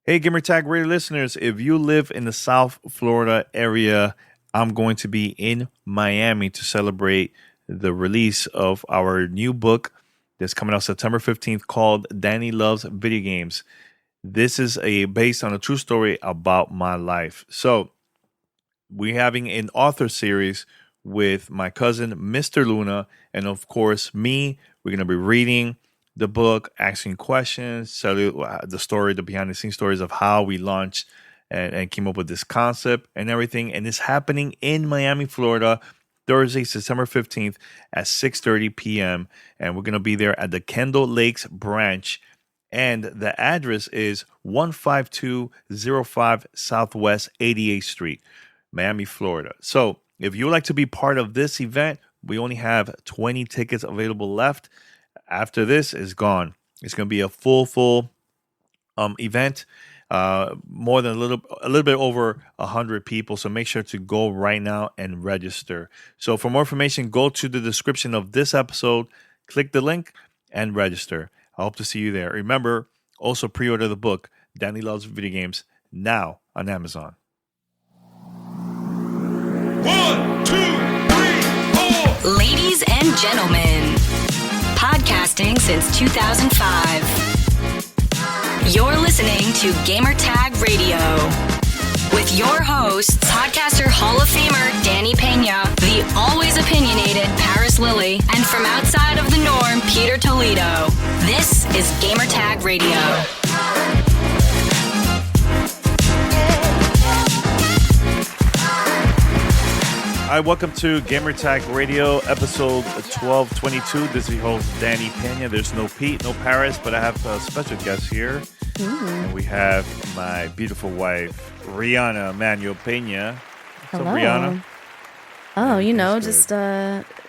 Hey, Gamertag Radio listeners, if you live in the South Florida area, I'm going to be in Miami to celebrate the release of our new book that's coming out September 15th called Danny Loves Video Games. This is based on a true story about my life. So we're having an author series with my cousin, Mr. Luna, and of course, me. We're going to be reading the book, asking questions, tell you the story, the behind the scenes stories of how we launched and came up with this concept and everything. And it's happening in Miami, Florida, Thursday, September 15th at 6:30 p.m. And we're going to be there at the Kendale Lakes branch. And the address is 15205 Southwest 88th Street, Miami, Florida. So if you would like to be part of this event, we only have 20 tickets available left. After this is gone. It's going to be a full event. More than a little bit over 100 people. So make sure to go right now and register. So for more information, go to the description of this episode, click the link, and register. I hope to see you there. Remember, also pre-order the book, Danny Loves Video Games, now on Amazon. 1, 2, 3, 4. Ladies and gentlemen, podcasting since 2005. You're listening to Gamertag Radio with your hosts, podcaster Hall of Famer Danny Peña, the always opinionated Paris Lily, and from outside of the norm, Peter Toledo. This is Gamertag Radio. Hi, welcome to Gamertag Radio, episode 1222. This is your host, Danny Peña. There's no Pete, no Paris, but I have a special guest here. And we have my beautiful wife, Rihanna Manuel Peña. Hello. So, Rihanna? Oh,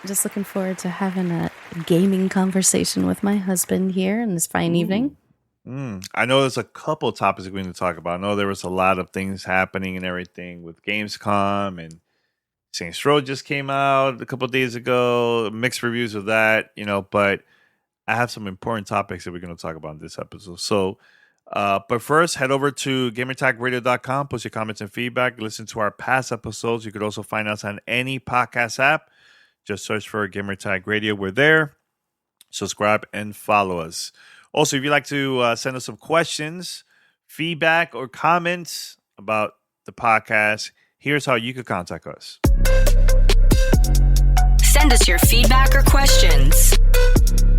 just looking forward to having a gaming conversation with my husband here in this fine evening. I know there's a couple of topics we're going to talk about. I know there was a lot of things happening and everything with Gamescom, and Saints Row just came out a couple of days ago. Mixed reviews of that, but I have some important topics that we're going to talk about in this episode. So, but first, head over to gamertagradio.com, post your comments and feedback, listen to our past episodes. You could also find us on any podcast app. Just search for Gamertag Radio. We're there. Subscribe and follow us. Also, if you'd like to send us some questions, feedback, or comments about the podcast, here's how you could contact us. Send us your feedback or questions.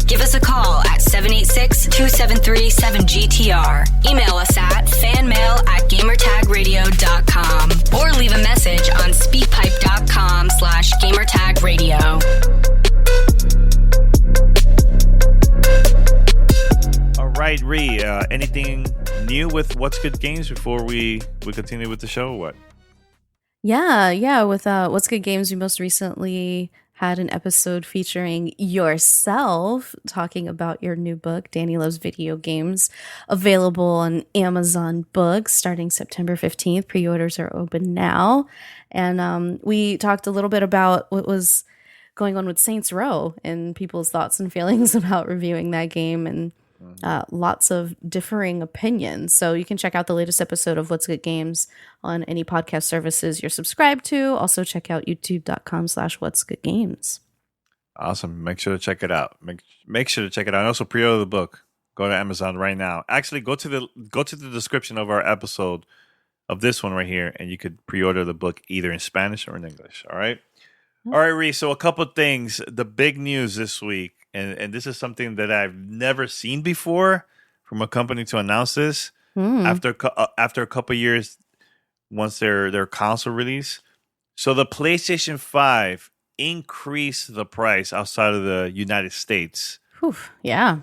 Give us a call at 786-273-7GTR. Email us at fanmail@gamertagradio.com or leave a message on speakpipe.com/gamertagradio. All right, Ree, anything new with What's Good Games before we continue with the show or what? Yeah. With What's Good Games, we most recently had an episode featuring yourself talking about your new book, Danny Loves Video Games, available on Amazon Books starting September 15th. Pre-orders are open now. And we talked a little bit about what was going on with Saints Row and people's thoughts and feelings about reviewing that game, and lots of differing opinions. So you can check out the latest episode of What's Good Games on any podcast services you're subscribed to. Also check out youtube.com/whatsgoodgames. Awesome. Make sure to check it out. Make sure to check it out. And also pre-order the book. Go to Amazon right now. Actually, go to the description of our episode of this one right here, and you could pre-order the book either in Spanish or in English. All right? All right, Reese. So a couple things. The big news this week, and this is something that I've never seen before from a company to announce this. After a couple years, once their console release. So the PlayStation 5 increased the price outside of the United States. Whew, yeah.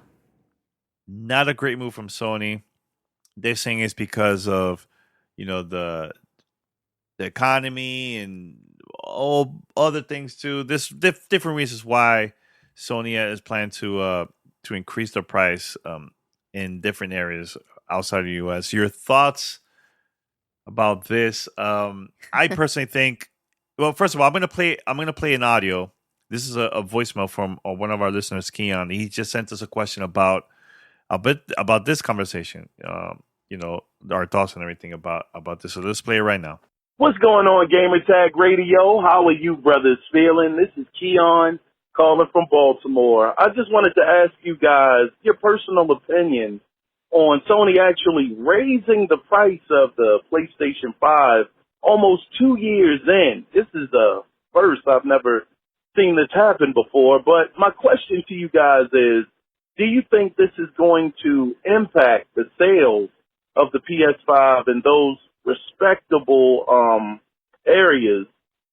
Not a great move from Sony. They're saying it's because of, the economy and all other things too. There's different reasons why Sony is planning to increase the price in different areas outside of the U.S. Your thoughts about this? I personally think. Well, first of all, I'm gonna play an audio. This is a voicemail from one of our listeners, Keon. He just sent us a question about this conversation. our thoughts and everything about this. So let's play it right now. What's going on, Gamertag Radio? How are you brothers feeling? This is Keon calling from Baltimore. I just wanted to ask you guys your personal opinion on Sony actually raising the price of the PlayStation 5 almost 2 years in. This is the first. I've never seen this happen before. But my question to you guys is, do you think this is going to impact the sales of the PS5 in those respectable areas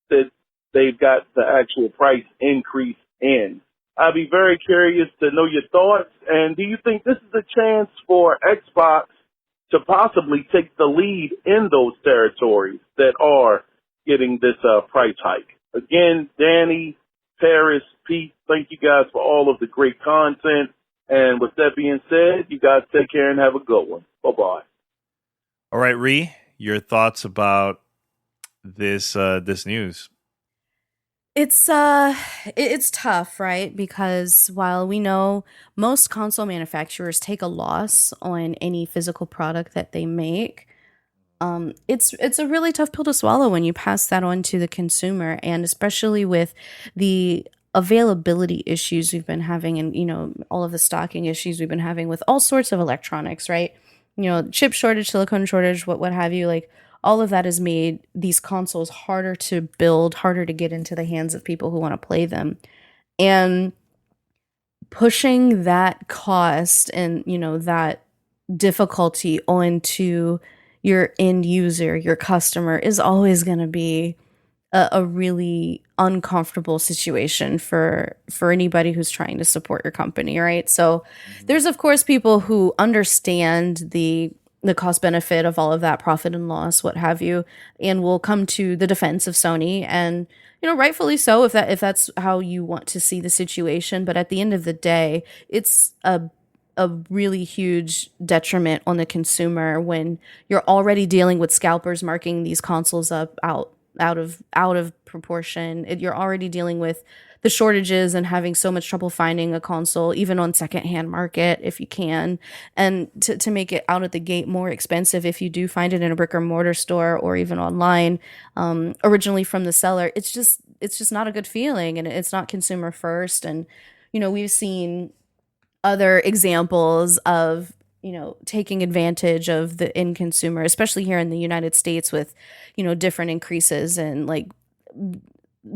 that they've got the actual price increase in? I'd be very curious to know your thoughts. And do you think this is a chance for Xbox to possibly take the lead in those territories that are getting this price hike? Again, Danny, Paris, Pete, thank you guys for all of the great content. And with that being said, you guys take care and have a good one. Bye-bye. All right, Ree, your thoughts about this news? It's tough, right? Because while we know most console manufacturers take a loss on any physical product that they make, it's a really tough pill to swallow when you pass that on to the consumer, and especially with the availability issues we've been having, and all of the stocking issues we've been having with all sorts of electronics, right? Chip shortage, silicone shortage, what have you, like all of that has made these consoles harder to build, harder to get into the hands of people who want to play them. And pushing that cost and, that difficulty onto your end user, your customer, is always going to be a really uncomfortable situation for anybody who's trying to support your company, right? So there's, of course, people who understand the cost benefit of all of that, profit and loss, what have you, and will come to the defense of Sony, and rightfully so if that's how you want to see the situation. But at the end of the day, it's a really huge detriment on the consumer when you're already dealing with scalpers marking these consoles up out of proportion. You're already dealing with the shortages and having so much trouble finding a console, even on secondhand market, if you can, and to make it out of the gate more expensive if you do find it in a brick or mortar store or even online, originally from the seller. It's just not a good feeling, and it's not consumer first. And we've seen other examples of taking advantage of the end consumer, especially here in the United States, with different increases in like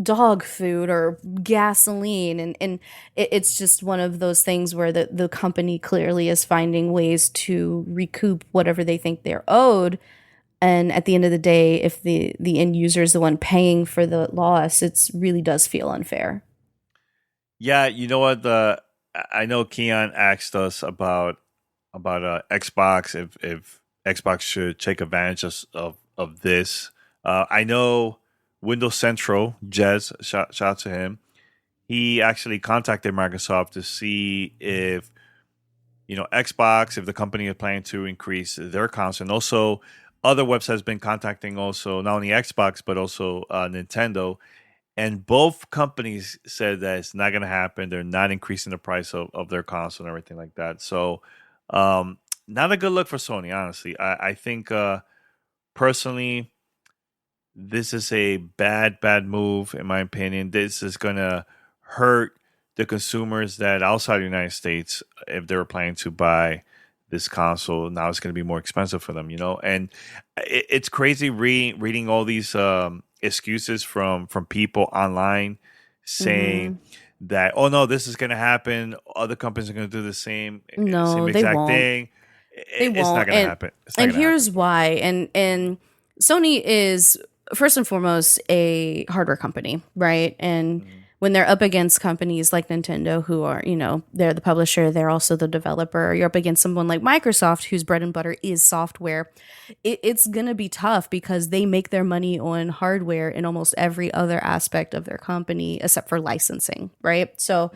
dog food or gasoline, and it's just one of those things where the company clearly is finding ways to recoup whatever they think they're owed. And at the end of the day, if the end user is the one paying for the loss, it really does feel unfair. Yeah, you know what? I know Keon asked us about Xbox, if Xbox should take advantage of this. I know Windows Central, Jez, shout out to him. He actually contacted Microsoft to see if Xbox, if the company is planning to increase their console. And also other websites been contacting also not only Xbox but also Nintendo. And both companies said that it's not going to happen. They're not increasing the price of their console and everything like that. So not a good look for Sony, honestly. I think personally, this is a bad move, in my opinion. This is going to hurt the consumers that outside the United States, if they were planning to buy this console, now it's going to be more expensive for them, And it's crazy reading all these excuses from people online saying that, oh no, this is going to happen. Other companies are going to do the same exact thing. It's not going to happen. And here's why. And Sony is first and foremost a hardware company, right? And when they're up against companies like Nintendo, who are, they're the publisher, they're also the developer. You're up against someone like Microsoft, whose bread and butter is software. It's going to be tough because they make their money on hardware in almost every other aspect of their company, except for licensing, right? So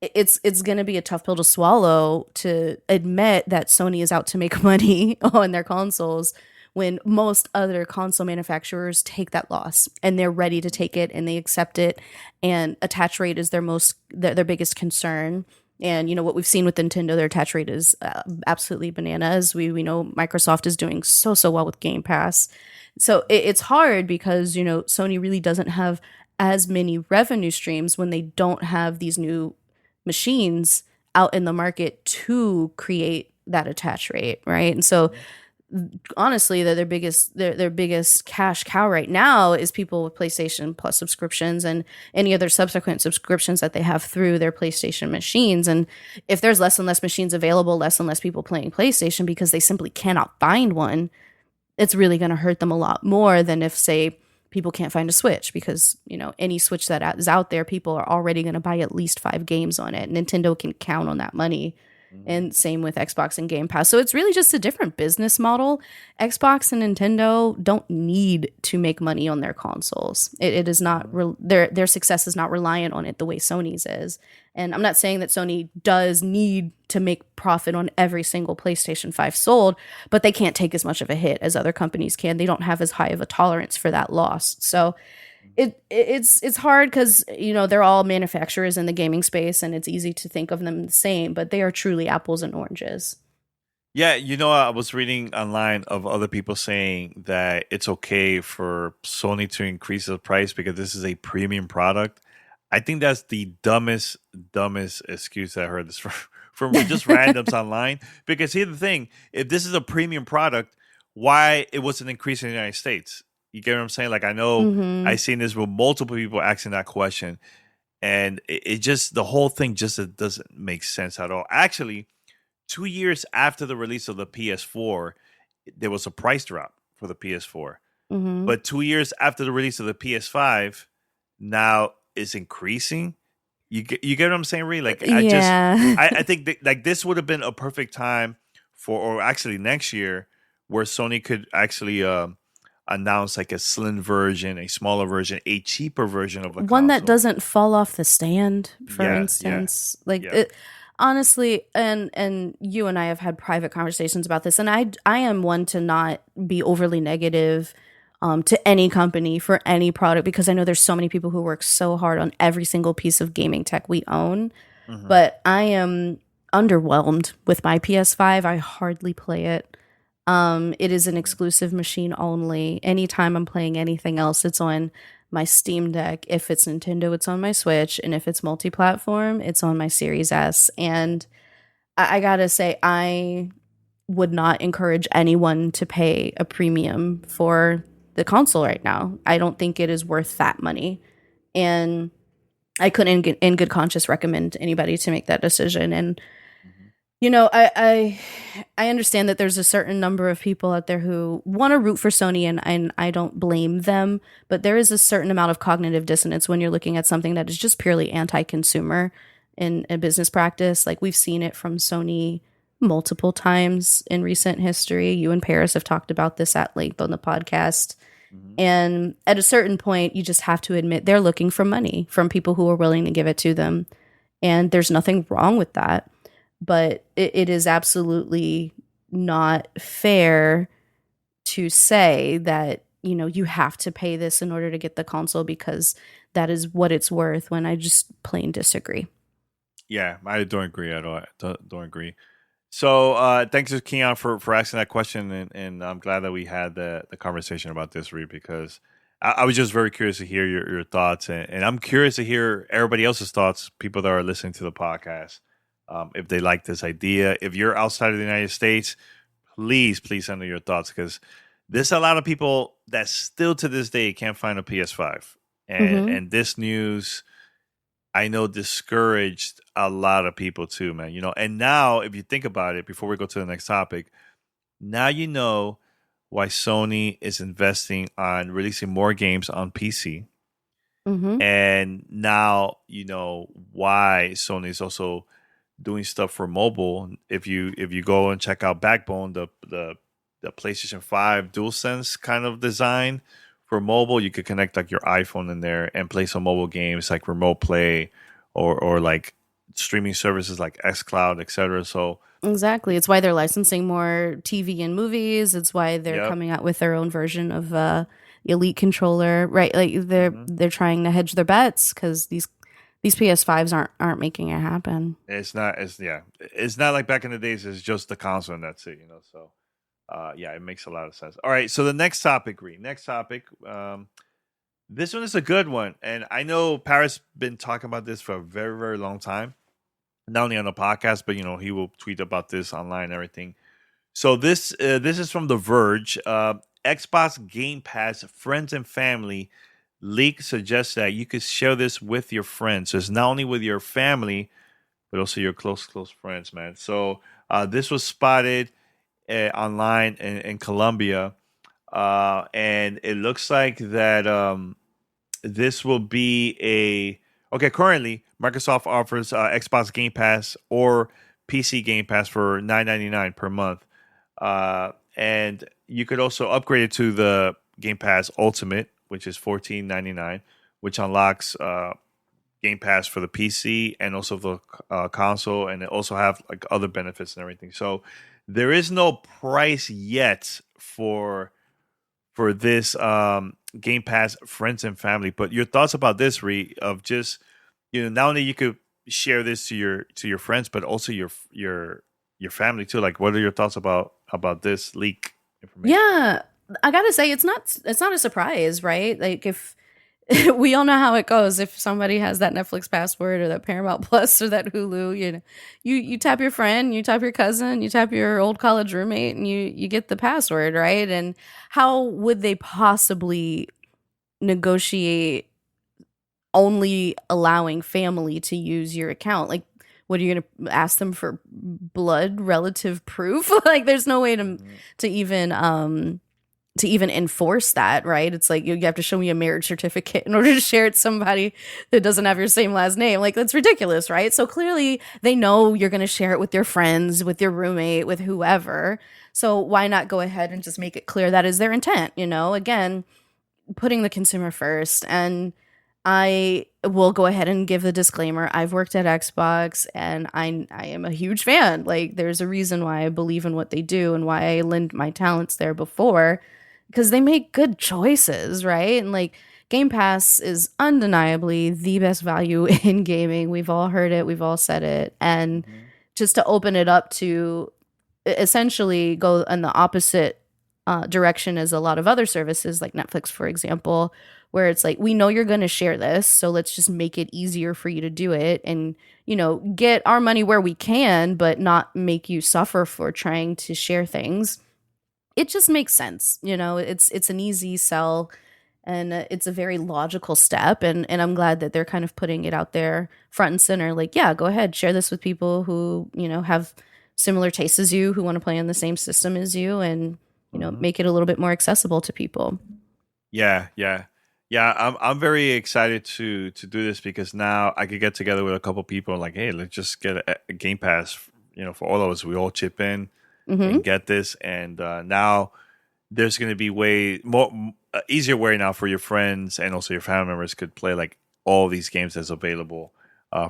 it's going to be a tough pill to swallow to admit that Sony is out to make money on their consoles when most other console manufacturers take that loss and they're ready to take it and they accept it, and attach rate is their biggest concern. And, what we've seen with Nintendo, their attach rate is absolutely bananas. We know Microsoft is doing so well with Game Pass. So it's hard because, Sony really doesn't have as many revenue streams when they don't have these new machines out in the market to create that attach rate, right? And so honestly, their biggest cash cow right now is people with PlayStation Plus subscriptions and any other subsequent subscriptions that they have through their PlayStation machines. And if there's less and less machines available, less and less people playing PlayStation because they simply cannot find one, it's really going to hurt them a lot more than if, say, people can't find a Switch because, any Switch that is out there, people are already going to buy at least 5 games on it. Nintendo can count on that money. And same with Xbox and Game Pass. So it's really just a different business model. Xbox and Nintendo don't need to make money on their consoles. It is not their success is not reliant on it the way Sony's is. And I'm not saying that Sony does need to make profit on every single PlayStation 5 sold, but they can't take as much of a hit as other companies can. They don't have as high of a tolerance for that loss. So it's hard because they're all manufacturers in the gaming space, and it's easy to think of them the same, but they are truly apples and oranges. Yeah, I was reading online of other people saying that it's okay for Sony to increase the price because this is a premium product. I think that's the dumbest excuse I heard this from just randoms online. Because here's the thing: if this is a premium product, why it wasn't increased in the United States? You get what I'm saying? Like, I know I've seen this with multiple people asking that question, and it just, the whole thing just doesn't make sense at all. Actually, 2 years after the release of the PS4, there was a price drop for the PS4. But 2 years after the release of the PS5, now it's increasing. You get what I'm saying, Ree? Like, I think like this would have been a perfect time or actually next year, where Sony could actually announce like a slim version, a smaller version, a cheaper version of a one console. that doesn't fall off the stand, for instance. Honestly, and you and I have had private conversations about this, and I am one to not be overly negative to any company for any product, because I know there's so many people who work so hard on every single piece of gaming tech we own. But I am underwhelmed with my PS5. I hardly play it. It is an exclusive machine only. Anytime I'm playing anything else, it's on my Steam Deck. If it's Nintendo, it's on my Switch. And if it's multi-platform, it's on my Series S. And I gotta say, I would not encourage anyone to pay a premium for the console right now. I don't think it is worth that money. And I couldn't in good conscience recommend anybody to make that decision. And I understand that there's a certain number of people out there who want to root for Sony, and I don't blame them, but there is a certain amount of cognitive dissonance when you're looking at something that is just purely anti-consumer in a business practice. Like, we've seen it from Sony multiple times in recent history. You and Paris have talked about this at length on the podcast. And at a certain point, you just have to admit they're looking for money from people who are willing to give it to them. And there's nothing wrong with that. But it is absolutely not fair to say that, you have to pay this in order to get the console because that is what it's worth, when I just plain disagree. Yeah, I don't agree at all. Don't agree. So thanks to Keon for asking that question, and I'm glad that we had the conversation about this, Reed, because I was just very curious to hear your thoughts, and I'm curious to hear everybody else's thoughts, people that are listening to the podcast. If they like this idea. If you're outside of the United States, please send me your thoughts, because there's a lot of people that still to this day can't find a PS5. And this news, I know, discouraged a lot of people too, man. And now if you think about it, before we go to the next topic, now you know why Sony is investing on releasing more games on PC. And now you know why Sony is also doing stuff for mobile. If you go and check out Backbone, the PlayStation 5 DualSense kind of design for mobile, you could connect like your iPhone in there and play some mobile games like Remote Play or like streaming services like xCloud, etc. So exactly, it's why they're licensing more TV and movies. It's why they're coming out with their own version of the Elite controller, right? Like they're trying to hedge their bets because these these PS5s aren't making it happen. It's not. It's not like back in the days. It's just the console and that's it. So yeah, it makes a lot of sense. All right. So the next topic, Green. Next topic. This one is a good one, and I know Paris been talking about this for a very, very long time. Not only on the podcast, but he will tweet about this online and everything. So this is from The Verge. Xbox Game Pass Friends and Family leak suggests that you could share this with your friends. So it's not only with your family, but also your close friends, man. So this was spotted online in Colombia, and it looks like that this will be currently Microsoft offers Xbox Game Pass or PC Game Pass for $9.99 per month. And you could also upgrade it to the Game Pass Ultimate, which is $14.99, which unlocks Game Pass for the PC and also the console, and it also have like other benefits and everything. So there is no price yet for this Game Pass Friends and Family. But your thoughts about this, Ree, of just not only you could share this to your friends, but also your family too. Like, what are your thoughts about this leak information? Yeah, I gotta say it's not a surprise, right? Like if we all know how it goes. If somebody has that Netflix password or that Paramount Plus or that Hulu, you tap your friend, you tap your cousin, you tap your old college roommate, and you get the password, right? And how would they possibly negotiate only allowing family to use your account? Like, what are you going to ask them for? Blood relative proof? Like, there's no way to even enforce that, right? It's like you have to show me a marriage certificate in order to share it with somebody that doesn't have your same last name. Like, that's ridiculous, right? So clearly they know you're going to share it with your friends, with your roommate, with whoever. So why not go ahead and just make it clear that is their intent? Again, putting the consumer first. And I will go ahead and give the disclaimer. I've worked at Xbox and I am a huge fan. Like, there's a reason why I believe in what they do and why I lend my talents there before, because they make good choices, right? And like, Game Pass is undeniably the best value in gaming. We've all heard it. We've all said it. And just to open it up to essentially go in the opposite direction as a lot of other services like Netflix, for example, where it's like, we know you're going to share this, so let's just make it easier for you to do it and, get our money where we can, but not make you suffer for trying to share things. It just makes sense. It's an easy sell and it's a very logical step. And I'm glad that they're kind of putting it out there front and center. Like, yeah, go ahead, share this with people who, have similar tastes as you, who want to play on the same system as you, and, make it a little bit more accessible to people. Yeah. I'm very excited to do this because now I could get together with a couple people and like, hey, let's just get a Game Pass, for all of us. We all chip in and get this. And now there's going to be way more easier way now for your friends and also your family members could play like all these games that's available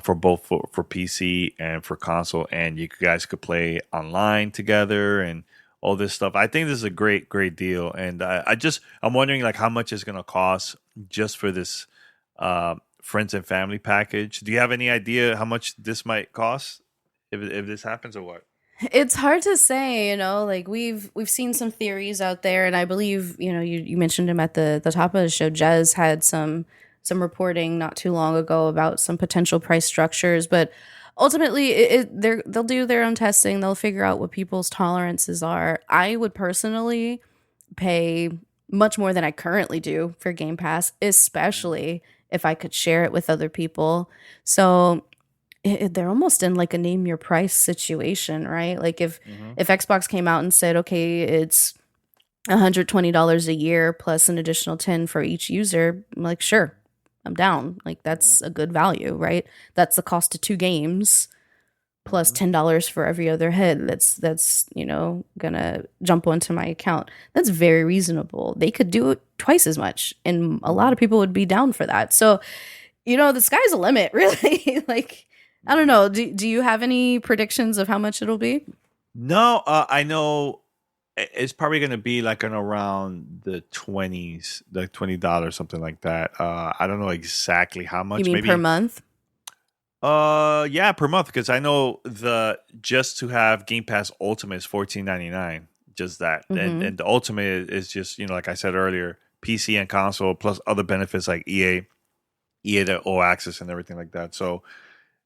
for both for PC and for console. And you guys could play online together and all this stuff. I think this is a great deal. And I'm wondering like how much it's going to cost just for this friends and family package. Do you have any idea how much this might cost if this happens or what? It's hard to say, like we've seen some theories out there, and I believe, you mentioned him at the top of the show. Jez had some reporting not too long ago about some potential price structures, but ultimately they'll do their own testing. They'll figure out what people's tolerances are. I would personally pay much more than I currently do for Game Pass, especially if I could share it with other people. So they're almost in like a name your price situation, right? Like if Xbox came out and said, okay, it's $120 a year plus an additional 10 for each user, I'm like, sure, I'm down. Like, that's a good value, right? That's the cost of 2 games plus $10 for every other head that's gonna jump onto my account. That's very reasonable. They could do it twice as much, and a lot of people would be down for that. So, the sky's the limit, really. Like, I don't know. Do you have any predictions of how much it'll be? No, I know it's probably going to be like around the 20s, like $20, something like that. I don't know exactly how much. You mean maybe per month? Yeah, per month, because I know the just to have Game Pass Ultimate is $14.99. Just that, and the Ultimate is just, like I said earlier, PC and console plus other benefits like EA the All Access and everything like that. So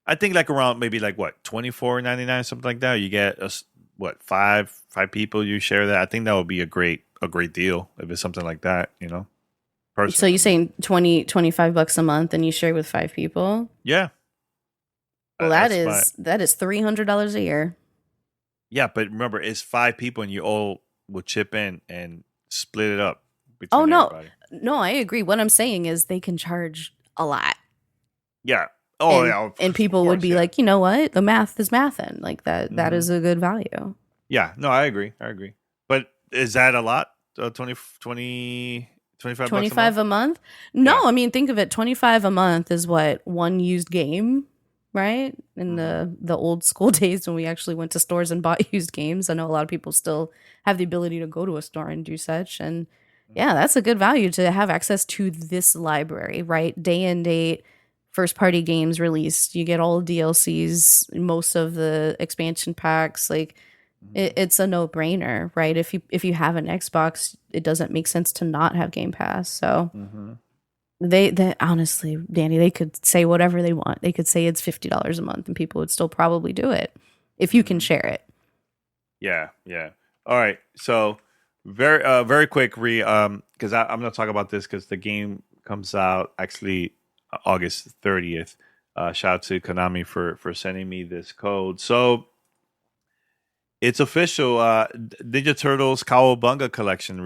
I think like around maybe like what $24.99, something like that. You get five people you share that. I think that would be a great deal if it's something like that. Personally. So you're saying $25 a month and you share with 5 people? Yeah. Well, that is $300 a year. Yeah, but remember, it's 5 people, and you all will chip in and split it up. Oh no, everybody. no, I agree. What I'm saying is they can charge a lot. Yeah. Oh, and, yeah. And people would be like, you know what? The math is mathin'. Like that. That is a good value. Yeah. No, I agree. But is that a lot? 25 $25 a month? No, yeah. I mean, think of it. $25 a month is what, one used game, right? In the old school days when we actually went to stores and bought used games. I know a lot of people still have the ability to go to a store and do such. And yeah, that's a good value to have access to this library, right? Day and date, first party games released. You get all the DLCs, most of the expansion packs. Like it's a no brainer, right? If you have an Xbox, it doesn't make sense to not have Game Pass. So they honestly, Danny, they could say whatever they want. They could say it's $50 a month and people would still probably do it if you can share it. Yeah. All right. So very quick, because I'm going to talk about this because the game comes out actually August 30th. Shout out to Konami for sending me this code. So it's official. Ninja Turtles Cowabunga collection.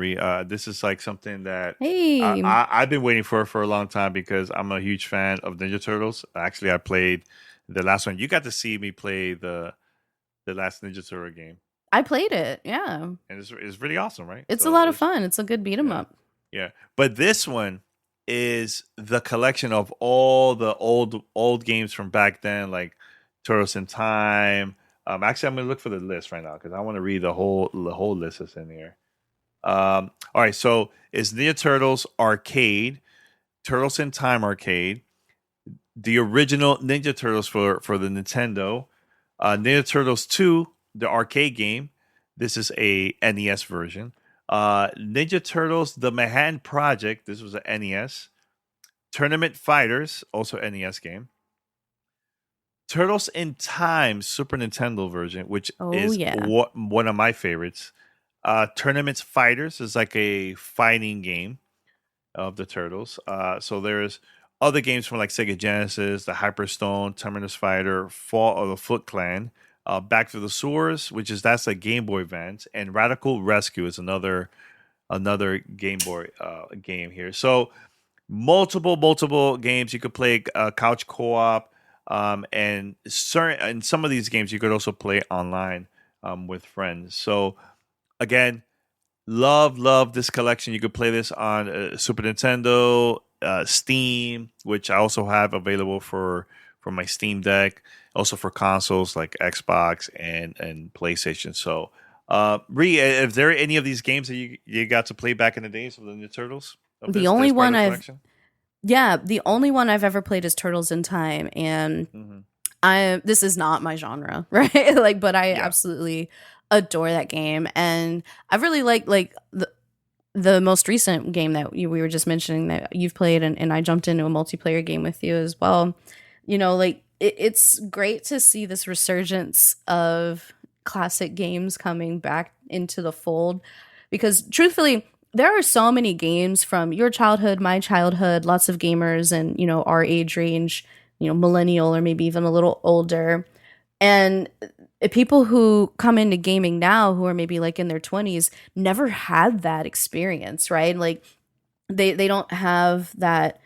This is like something that I've been waiting for a long time because I'm a huge fan of Ninja Turtles. Actually, I played the last one. You got to see me play the last Ninja Turtle game. I played it, yeah. And it's really awesome, right? It's a lot of fun. It's a good beat 'em up. Yeah. But this one is the collection of all the old games from back then, like Turtles in Time. Actually, I'm going to look for the list right now because I want to read the whole list that's in here. All right, so it's Ninja Turtles Arcade, Turtles in Time Arcade, the original Ninja Turtles for the Nintendo, Ninja Turtles 2, the arcade game. This is a NES version. Ninja Turtles, the Manhattan Project. This was an NES. Tournament Fighters, also NES game. Turtles in Time, Super Nintendo version, which is one of my favorites. Tournament Fighters is like a fighting game of the Turtles. So there's other games from like Sega Genesis, the Hyperstone, Terminus Fighter, Fall of the Foot Clan, Back to the Sewers, that's a Game Boy Advance, and Radical Rescue is another Game Boy game here. So multiple games you could play couch co-op, and some of these games you could also play online with friends. So again, love this collection. You could play this on Super Nintendo, Steam, which I also have available for my Steam Deck, also for consoles like Xbox and PlayStation. So, if there are any of these games that you got to play back in the days of the Ninja Turtles? The only one I've ever played is Turtles in Time, and this is not my genre, right? But I absolutely adore that game, and I really like the most recent game that we were just mentioning that you've played, and I jumped into a multiplayer game with you as well. It's great to see this resurgence of classic games coming back into the fold, because truthfully, there are so many games from your childhood, my childhood, lots of gamers and, our age range, millennial or maybe even a little older. And people who come into gaming now who are maybe like in their 20s never had that experience, right? Like they don't have that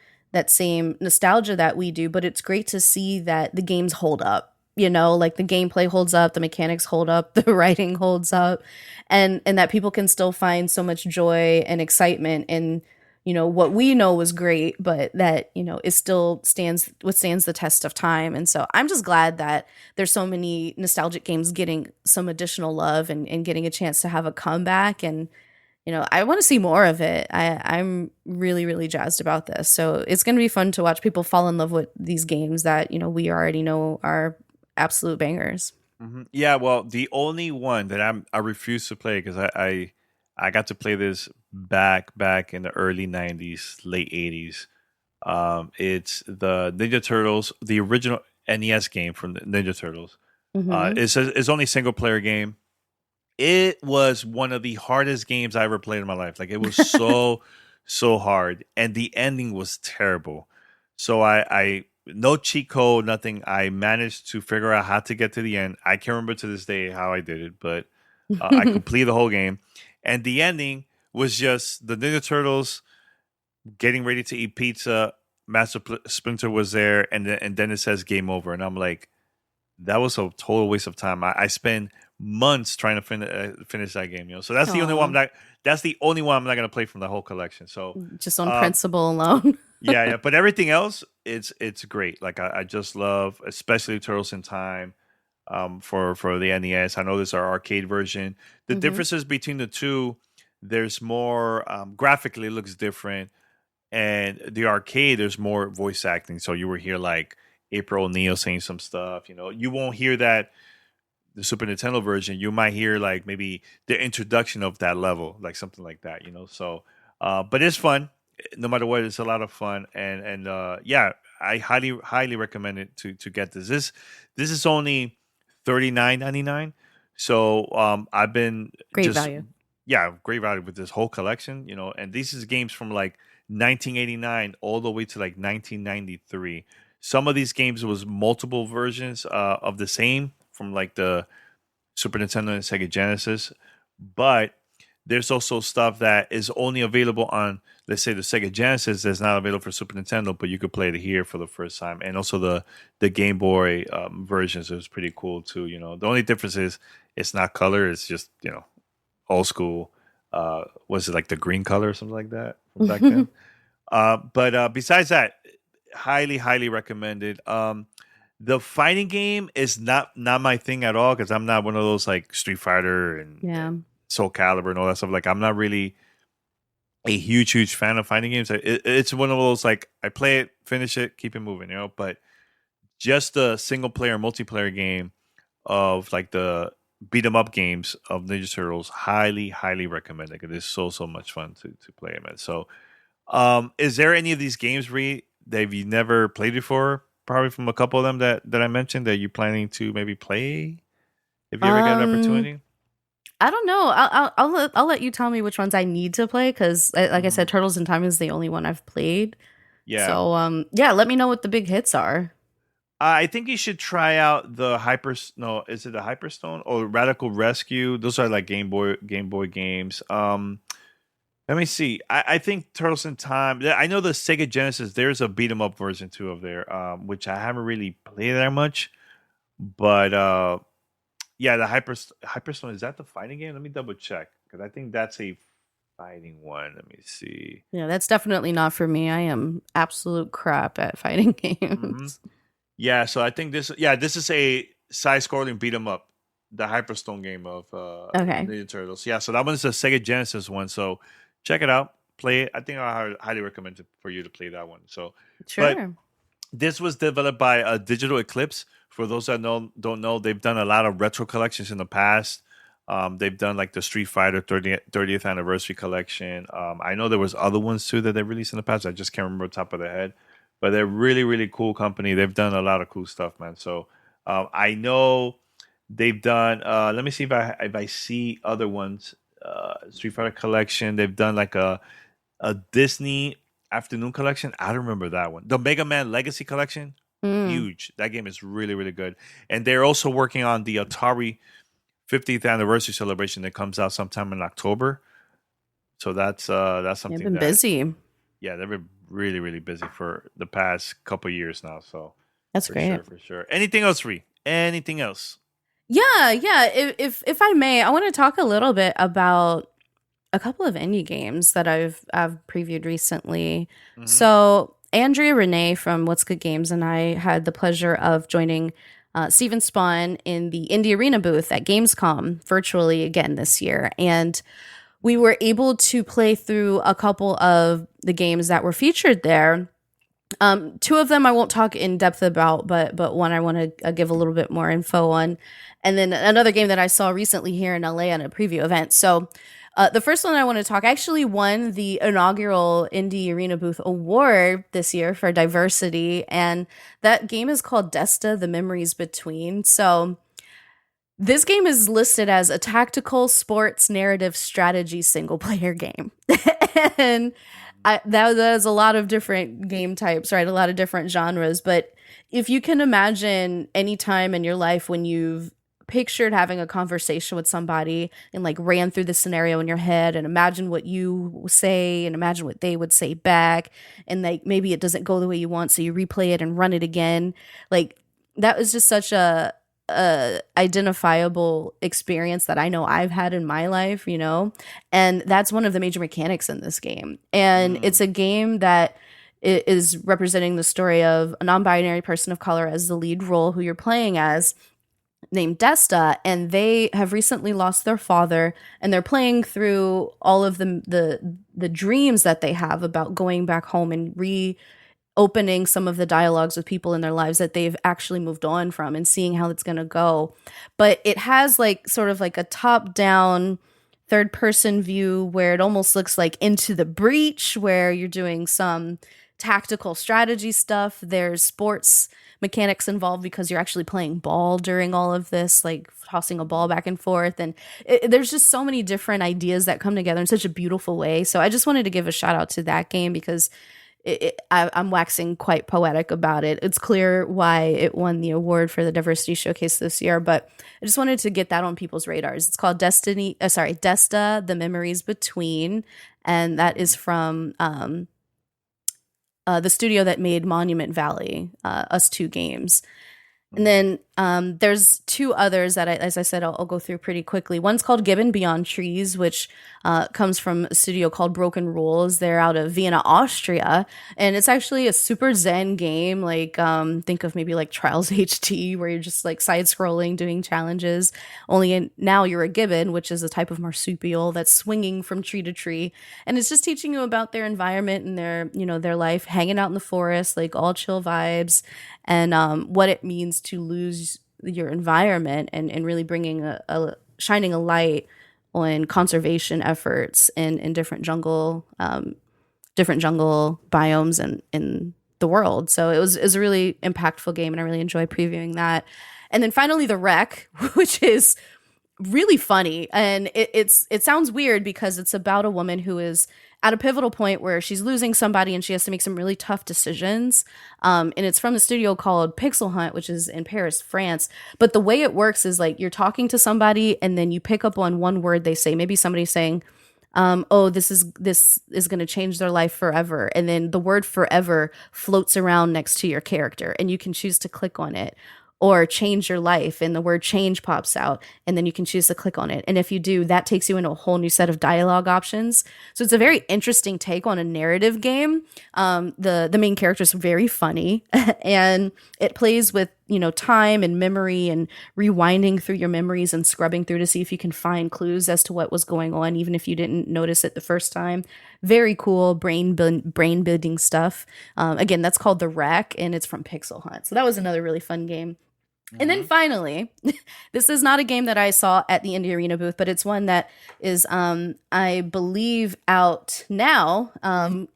same nostalgia that we do, but it's great to see that the games hold up. Like the gameplay holds up, the mechanics hold up, the writing holds up, and that people can still find so much joy and excitement in, what we know was great, but that, it still withstands the test of time. And so I'm just glad that there's so many nostalgic games getting some additional love and getting a chance to have a comeback. And, I want to see more of it. I'm really, really jazzed about this. So it's going to be fun to watch people fall in love with these games that, we already know are absolute bangers. Yeah, well, the only one that I refuse to play because I got to play this back in the early 90s, late 80s. It's the Ninja Turtles, the original NES game from the Ninja Turtles. It's only single player game. It was one of the hardest games I ever played in my life. Like it was so hard, and the ending was terrible. So I no cheat code, nothing. I managed to figure out how to get to the end. I can't remember to this day how I did it, but I completed the whole game. And the ending was just the Ninja Turtles getting ready to eat pizza. Master Splinter was there, and then it says game over. And I'm like, that was a total waste of time. I spent months trying to finish that game. So that's the only one. That's the only one I'm not going to play from the whole collection. So just on principle alone. yeah. But everything else, it's great. Like I just love, especially Turtles in Time. For the NES. I know this is our arcade version. The differences between the two, there's more graphically it looks different, and the arcade there's more voice acting. So you will hear like April O'Neil saying some stuff. You won't hear that the Super Nintendo version. You might hear like maybe the introduction of that level, like something like that. So but it's fun. No matter what, it's a lot of fun, and yeah, I highly recommend it to get this. This is only $39.99. So I've been great value. Yeah, great value with this whole collection. And these is games from like 1989 all the way to like 1993. Some of these games was multiple versions of the same from like the Super Nintendo and Sega Genesis, but there's also stuff that is only available on, let's say, the Sega Genesis that's not available for Super Nintendo, but you could play it here for the first time. And also the Game Boy versions is pretty cool too. The only difference is it's not color; it's just old school. Was it like the green color or something like that from back then? But besides that, highly recommended. The fighting game is not my thing at all because I'm not one of those like Street Fighter and Soul Calibur and all that stuff. Like I'm not really a huge fan of fighting games. It's one of those like I play it, finish it, keep it moving, But just a single player, multiplayer game of like the beat 'em up games of Ninja Turtles, highly recommend it. It is so much fun to play, man. So, is there any of these games that you never played before? Probably from a couple of them that I mentioned that you're planning to maybe play if you ever get an opportunity. I don't know. I'll let you tell me which ones I need to play because, like I said, Turtles in Time is the only one I've played. Yeah. So let me know what the big hits are. I think you should try out the is it the Hyperstone or Radical Rescue? Those are like Game Boy games. Let me see. I think Turtles in Time. I know the Sega Genesis. There's a beat 'em up version too of there, which I haven't really played that much. But yeah, the Hyperstone, is that the fighting game? Let me double check because I think that's a fighting one. Let me see. Yeah, that's definitely not for me. I am absolute crap at fighting games. Yeah, so I think this is a side-scrolling beat 'em up, the Hyperstone game of Ninja Turtles. Yeah, so that one's a Sega Genesis one. So check it out, play it. I think I highly recommend it for you to play that one. So sure. But this was developed by Digital Eclipse. For those that don't know, they've done a lot of retro collections in the past. They've done like the Street Fighter 30th anniversary collection. I know there was other ones too that they released in the past. I just can't remember top of the head. But they're really cool company. They've done a lot of cool stuff, man. So I know they've done. Let me see if I see other ones. Street Fighter collection. They've done like a Disney Afternoon collection. I don't remember that one. The Mega Man Legacy collection. Huge. That game is really good. And they're also working on the Atari 50th anniversary celebration that comes out sometime in October. So that's something. They've been busy. Yeah, they've been really busy for the past couple of years now. So that's great. For sure. Anything else, Ree? Anything else? Yeah. If I may, I want to talk a little bit about a couple of indie games that I've previewed recently. So Andrea Renee from What's Good Games and I had the pleasure of joining Steven Spawn in the Indie Arena booth at Gamescom virtually again this year. And we were able to play through a couple of the games that were featured there. Two of them I won't talk in depth about, but one I want to give a little bit more info on. And then another game that I saw recently here in LA at a preview event. So the first one I want to talk actually won the inaugural Indie Arena Booth Award this year for diversity. And that game is called Desta, The Memories Between. So this game is listed as a tactical sports narrative strategy single player game. And there's a lot of different game types, right? A lot of different genres. But if you can imagine any time in your life when you've pictured having a conversation with somebody and like ran through the scenario in your head and imagine what you say and imagine what they would say back, and like maybe it doesn't go the way you want, so you replay it and run it again. Like that was just such a identifiable experience that I know I've had in my life, you know, and that's one of the major mechanics in this game. And it's a game that is representing the story of a non-binary person of color as the lead role, who you're playing as, named Desta, and they have recently lost their father, and they're playing through all of the dreams that they have about going back home and reopening some of the dialogues with people in their lives that they've actually moved on from, and seeing how it's going to go. But it has like sort of like a top-down third-person view where it almost looks like Into the Breach, where you're doing some tactical strategy stuff. There's sports mechanics involved because you're actually playing ball during all of this, like tossing a ball back and forth. And there's just so many different ideas that come together in such a beautiful way. So I just wanted to give a shout out to that game because I'm waxing quite poetic about it. It's clear why it won the award for the Diversity Showcase this year, but I just wanted to get that on people's radars. It's called Desta, The Memories Between, and that is from the studio that made Monument Valley, Us Two Games. And then there's two others that, as I said, I'll go through pretty quickly. One's called Gibbon Beyond Trees, which comes from a studio called Broken Rules. They're out of Vienna, Austria. And it's actually a super zen game. Like, think of maybe like Trials HD, where you're just like side-scrolling, doing challenges. Only now you're a gibbon, which is a type of marsupial that's swinging from tree to tree. And it's just teaching you about their environment and their, you know, their life, hanging out in the forest, like all chill vibes. And what it means to lose your environment, and really bringing shining a light on conservation efforts in different jungle biomes in the world. So it was a really impactful game, and I really enjoyed previewing that. And then finally, The Wreck, which is really funny, and it sounds weird because it's about a woman who is at a pivotal point where she's losing somebody and she has to make some really tough decisions. And it's from the studio called Pixel Hunt, which is in Paris, France. But the way it works is like you're talking to somebody and then you pick up on one word they say. Maybe somebody's saying, oh, this is going to change their life forever. And then the word forever floats around next to your character and you can choose to click on it. Or change your life, and the word change pops out, and then you can choose to click on it. And if you do, that takes you into a whole new set of dialogue options. So it's a very interesting take on a narrative game. The main character is very funny, and it plays with, you know, time and memory and rewinding through your memories and scrubbing through to see if you can find clues as to what was going on, even if you didn't notice it the first time. Very cool brain building stuff. Again, that's called The Wreck, and it's from Pixel Hunt. So that was another really fun game. And then finally, this is not a game that I saw at the Indie Arena booth, but it's one that is, I believe, out now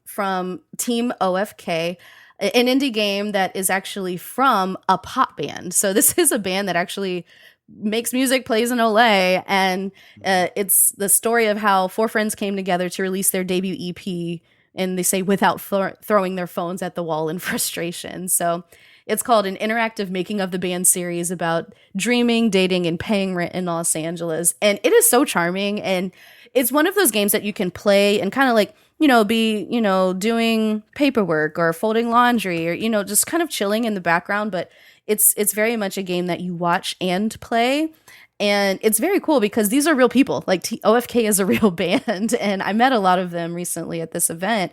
from Team OFK, an indie game that is actually from a pop band. So this is a band that actually makes music, plays in Olay, and it's the story of how four friends came together to release their debut EP, and they say without throwing their phones at the wall in frustration. So it's called an interactive making of the band series about dreaming, dating, and paying rent in Los Angeles. And it is so charming. And it's one of those games that you can play and kind of like, you know, be, you know, doing paperwork or folding laundry or, you know, just kind of chilling in the background. But it's very much a game that you watch and play. And it's very cool because these are real people. Like OFK is a real band. And I met a lot of them recently at this event.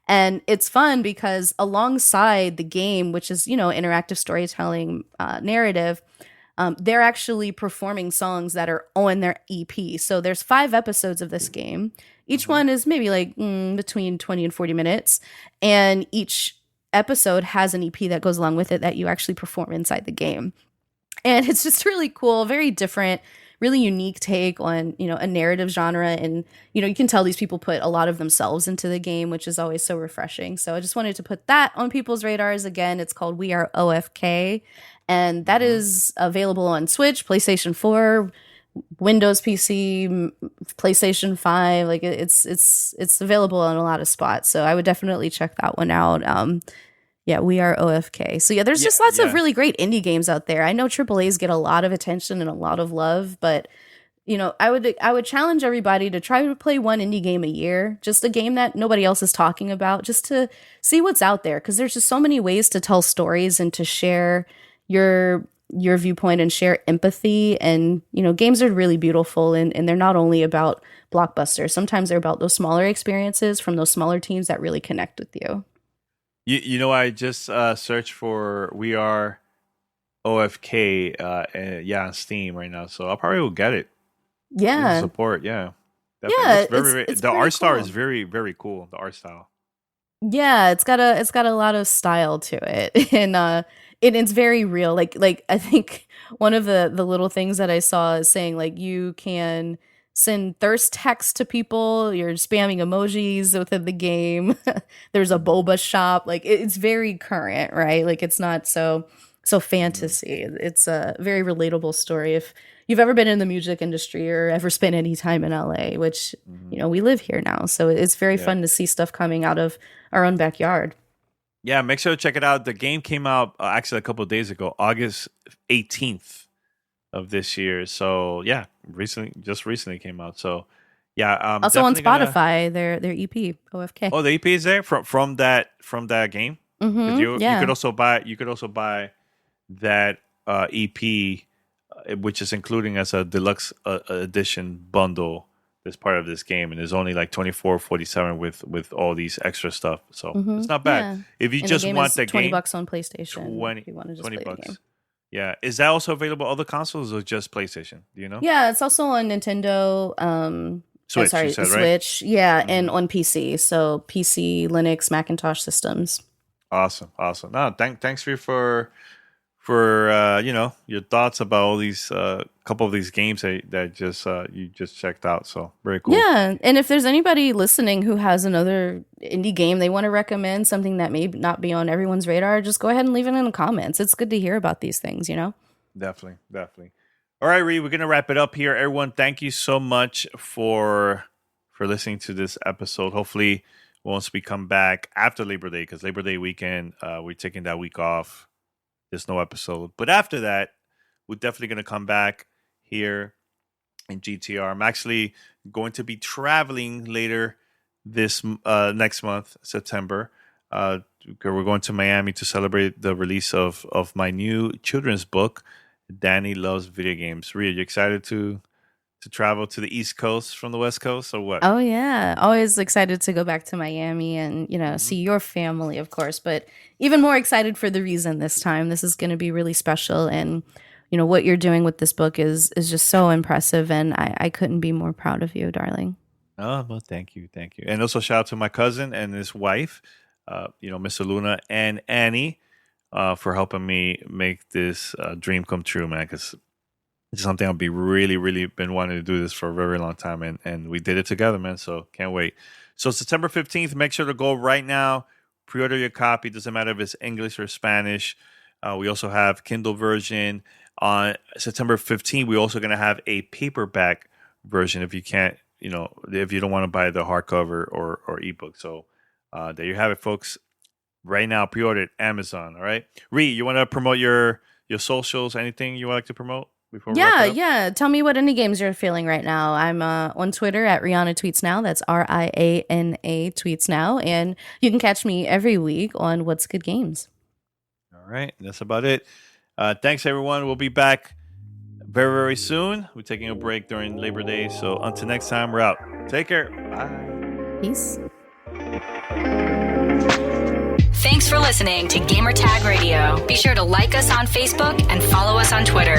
And it's fun because alongside the game, which is, you know, interactive storytelling narrative, they're actually performing songs that are on their EP. So there's 5 episodes of this game. Each one is maybe like between 20 and 40 minutes. And each episode has an EP that goes along with it that you actually perform inside the game. And it's just really cool, very different, really unique take on, a narrative genre. And, you can tell these people put a lot of themselves into the game, which is always so refreshing. So I just wanted to put that on people's radars. Again, it's called We Are OFK. And that is available on Switch, PlayStation 4, Windows PC, PlayStation 5. Like it's available on a lot of spots. So I would definitely check that one out. Yeah, We Are OFK. So there's just lots of really great indie games out there. I know AAAs get a lot of attention and a lot of love, but I would challenge everybody to try to play one indie game a year, just a game that nobody else is talking about, just to see what's out there, because there's just so many ways to tell stories and to share your viewpoint and share empathy. And games are really beautiful, and they're not only about blockbusters. Sometimes they're about those smaller experiences from those smaller teams that really connect with you. I just searched for We Are OFK on Steam right now, so I probably will get it. Yeah, support. Yeah, definitely. It's the art style is very, very cool. The art style. Yeah, it's got a lot of style to it, and it's very real. Like I think one of the little things that I saw is saying like you can send thirst texts to people. You're spamming emojis within the game. There's a boba shop. Like it's very current, right? Like it's not so fantasy. It's a very relatable story. If you've ever been in the music industry or ever spent any time in LA, which we live here now, so it's very fun to see stuff coming out of our own backyard. Yeah, make sure to check it out. The game came out actually a couple of days ago, August 18th of this year. So yeah, recently came out. So yeah, also on Spotify, their EP OFK. Oh, the EP is there from that game. Mm-hmm, you could also buy that EP, which is including as a deluxe edition bundle. As part of this game, and there's only like $24.47 with all these extra stuff, so it's not bad. Yeah. If you just want the game, $20 on PlayStation. 20, if you want to just $20 play the game. Yeah, is that also available on other consoles or just PlayStation? Do you know? Yeah, it's also on Nintendo. Switch, sorry, you said, Switch. Right? Yeah, and on PC. So PC, Linux, Macintosh systems. Awesome. No, thanks for your thoughts about all these couple of these games that just you just checked out. So very cool. Yeah, and if there's anybody listening who has another indie game they want to recommend, something that may not be on everyone's radar, just go ahead and leave it in the comments. It's good to hear about these things, Definitely. All right, Reed, we're gonna wrap it up here. Everyone, thank you so much for listening to this episode. Hopefully, once we come back after Labor Day, because Labor Day weekend, we're taking that week off. There's no episode. But after that, we're definitely going to come back here in GTR. I'm actually going to be traveling later this next month, September. We're going to Miami to celebrate the release of my new children's book, Danny Loves Video Games. Rhea, you excited to travel to the East Coast from the West Coast, or what? Oh yeah, always excited to go back to Miami and see your family, of course, but even more excited for the reason this time. This is going to be really special, and what you're doing with this book is just so impressive, and I couldn't be more proud of you, darling. Oh, well, thank you, and also shout out to my cousin and his wife, Mr. Luna and Annie, for helping me make this dream come true, man. Because it's something I've been really been wanting to do this for a very long time, and we did it together, man. So can't wait. So September 15th, make sure to go right now. Pre-order your copy. Doesn't matter if it's English or Spanish. We also have Kindle version. On September 15th, we're also going to have a paperback version if you can't, if you don't want to buy the hardcover or ebook. So there you have it, folks. Right now, pre-order it, Amazon. All right, Ree, you want to promote your socials? Anything you would like to promote? Yeah. Tell me what indie games you're feeling right now. I'm on Twitter at Rihanna Tweets Now. That's RIANA Tweets Now. And you can catch me every week on What's Good Games. All right. That's about it. Thanks, everyone. We'll be back very, very soon. We're taking a break during Labor Day. So until next time, we're out. Take care. Bye. Peace. Thanks for listening to Gamertag Radio. Be sure to like us on Facebook and follow us on Twitter.